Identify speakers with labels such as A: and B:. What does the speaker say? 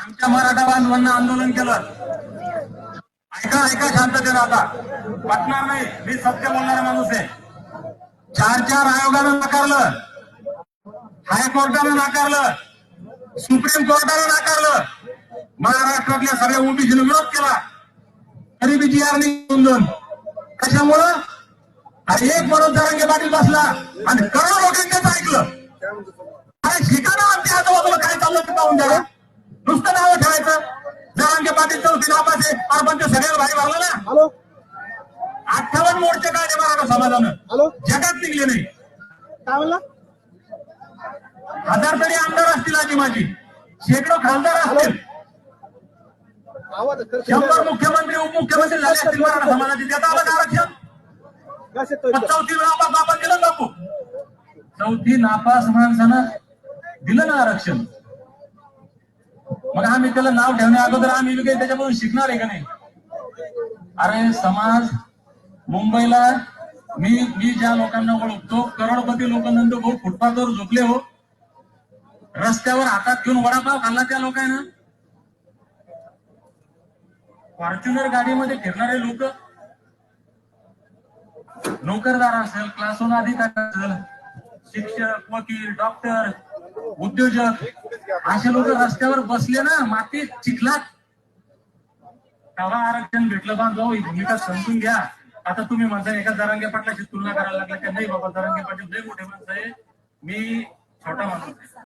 A: आमच्या मराठा बांधवांना आंदोलन केलं. ऐका ऐका शांततेने, आता पटणार नाही, मी सत्य बोलणारा माणूस आहे. 4 आयोगानं नाकारलं, हायकोर्टानं नाकारलं, सुप्रीम कोर्टानं नाकारलं, महाराष्ट्रातल्या सगळ्या ओबीसीने विरोध केला, तरी बी GR निघून. कशामुळं? अरे एक म्हणून जरांगे पाटील बसला आणि करोडो लोकांनी त्याचं ऐकलं. अरे शिकाना आमच्या आजूबाजूला काय चाललं ते पाहून द्या. नुसतं नावं ठेवायचं. जरांगे पाटील चौथी नापास आहे, परपंच सगळ्याला भाई भरला ना. 58 मोर्चे काढले मराठा समाजानं, जगात निघले नाही.
B: काय म्हणला?
A: 1000 तरी आमदार असतील आजी माझी, शेकडो खासदार असतील, 100 मुख्यमंत्री उपमुख्यमंत्री झाले असतील मराठा समाजाचे. त्यात आलं का आरक्षण? चौथी नापास आपण दिलं बापू, चौथी नापास माणसानं दिलं ना आरक्षण. मग आम्ही त्याला नाव ठेवण्या अगोदर आम्ही काही त्याच्यापासून शिकणार आहे का नाही? अरे समाज मुंबईला मी ज्या लोकांना ओळखतो, करोडपती लोक नंतर भाऊ फुटपाथवर झोपले हो, रस्त्यावर हातात घेऊन वडापाव खाल्ला त्या लोकांना. फॉर्च्युनर गाडीमध्ये फिरणारे लोक, नोकरदार असेल, क्लास 1 अधिकारी असेल, शिक्षक, वकील, डॉक्टर, उद्योजक, असे लोक रस्त्यावर बसले ना मातीत चिखलात. तेव्हा आरक्षण भेटलं. बांधव ही भूमिका समजून घ्या. आता तुम्ही म्हणता एका जरांगे पाटलाची तुलना करायला लागला की नाही बाबा, जरांगे पाटील लय मोठे माणसं आहे, मी छोटा माणूस आहे.